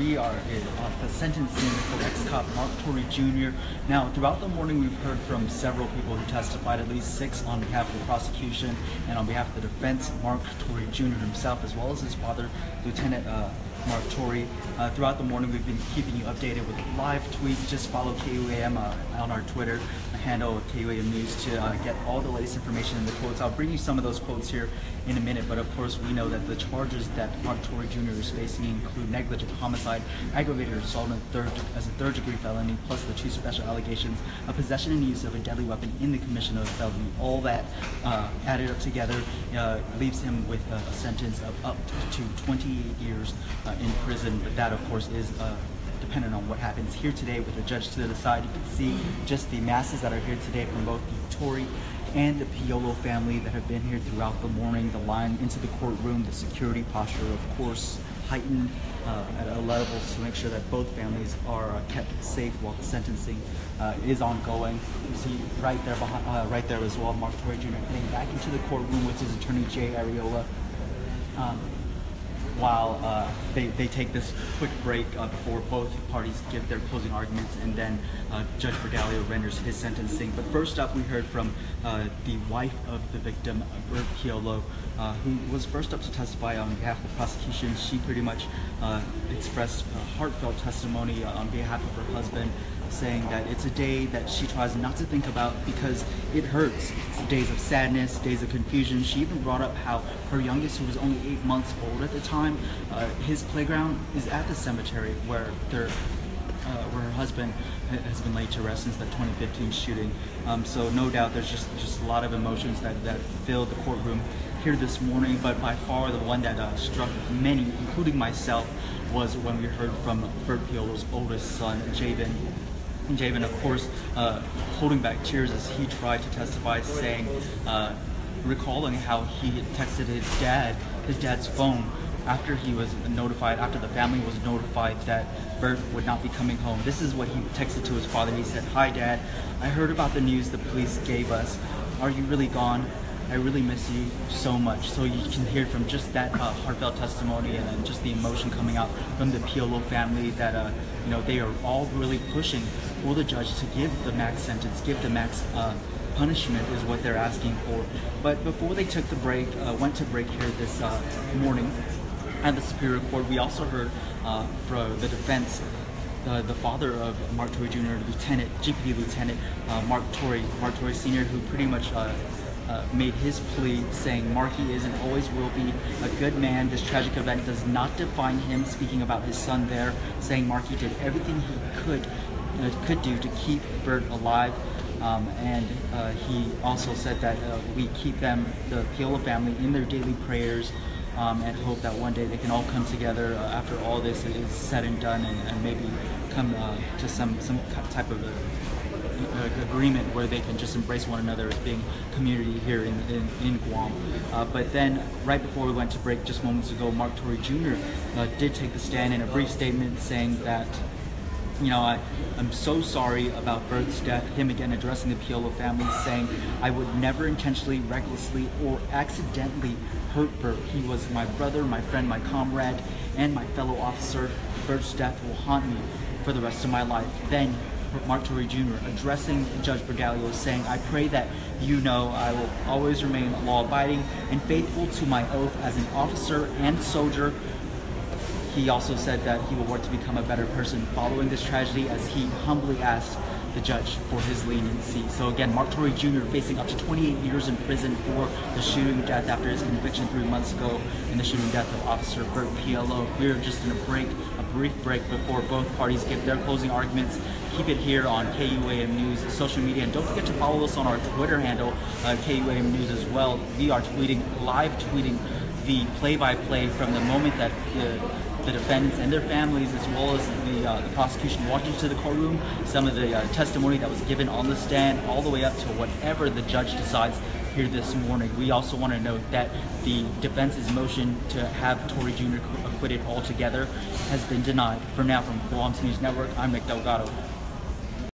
we are at the sentencing for ex-cop Mark Torre Jr. Now, throughout the morning, we've heard from several people who testified, at least 6 on behalf of the prosecution and on behalf of the defense, Mark Torre Jr. himself, as well as his father, Lieutenant Mark Torre. Throughout the morning, we've been keeping you updated with live tweets. Just follow KUAM on our Twitter handle, KUAM News, to get all the latest information and the quotes. I'll bring you some of those quotes here in a minute, but of course, we know that the charges that Mark Torre Jr. is facing include negligent homicide, aggravated assault as a third-degree felony, plus the 2 special allegations of possession and use of a deadly weapon in the commission of a felony. All that added up together leaves him with a sentence of up to 28 years in prison. But that, of course, is dependent on what happens here today with the judge to the side. You can see just the masses that are here today from both the Torre and the Piolo family that have been here throughout the morning. The line into the courtroom, the security posture, of course, heightened at a level to make sure that both families are kept safe while the sentencing is ongoing. You see right there behind, right there as well, Mark Torre Jr. heading back into the courtroom with his attorney Jay Ariola. While they take this quick break before both parties give their closing arguments, and then Judge Bergalio renders his sentencing. But first up, we heard from the wife of the victim, Bert Piolo, who was first up to testify on behalf of the prosecution. She pretty much expressed heartfelt testimony on behalf of her husband, saying that it's a day that she tries not to think about because it hurts. It's days of sadness, days of confusion. She even brought up how her youngest, who was only 8 months old at the time, his playground is at the cemetery where her husband has been laid to rest since the 2015 shooting. So no doubt there's just a lot of emotions that filled the courtroom here this morning, but by far the one that struck many, including myself, was when we heard from Bert Piolo's oldest son, Javen. Javen, of course, holding back tears as he tried to testify, saying, recalling how he had texted his dad's phone after he was notified, after the family was notified that Bert would not be coming home. This is what he texted to his father. He said, "Hi Dad, I heard about the news the police gave us. Are you really gone? I really miss you so much." So you can hear from just that heartfelt testimony and just the emotion coming out from the Piolo family that they are all really pushing for the judge to give the max sentence, give the max punishment is what they're asking for. But before they took the break, went to break here this morning at the Superior Court, we also heard from the defense, the father of Mark Torre Jr., GPD Lieutenant Mark Torre Sr., who pretty much made his plea, saying Marky is and always will be a good man. This tragic event does not define him, speaking about his son there, saying Marky did everything he could do to keep Bert alive. And he also said that we keep the Piolo family, in their daily prayers, and hope that one day they can all come together after all this is said and done, and maybe come to some type of agreement where they can just embrace one another as being community here in Guam. But then, right before we went to break just moments ago, Mark Torre Jr. Did take the stand in a brief statement saying that, I'm so sorry about Bert's death. Him again addressing the Piolo family, saying, "I would never intentionally, recklessly, or accidentally hurt Bert. He was my brother, my friend, my comrade, and my fellow officer. Bert's death will haunt me for the rest of my life." Then Mark Torre Jr. addressing Judge Bergalio, saying, "I pray that I will always remain law-abiding and faithful to my oath as an officer and soldier." He also said that he will work to become a better person following this tragedy, as he humbly asked the judge for his leniency. So again, Mark Torre Jr. facing up to 28 years in prison for the shooting death after his conviction 3 months ago in the shooting death of Officer Bert Piolo. We're just in a brief break before both parties give their closing arguments. Keep it here on KUAM News social media, and don't forget to follow us on our Twitter handle, KUAM News as well. We are live tweeting the play-by-play from the moment that the defendants and their families, as well as the prosecution, walked into the courtroom, some of the testimony that was given on the stand, all the way up to whatever the judge decides here this morning. We also want to note that the defense's motion to have Torre Jr. acquitted altogether has been denied. For now, from Guam's News Network, I'm Nick Delgado.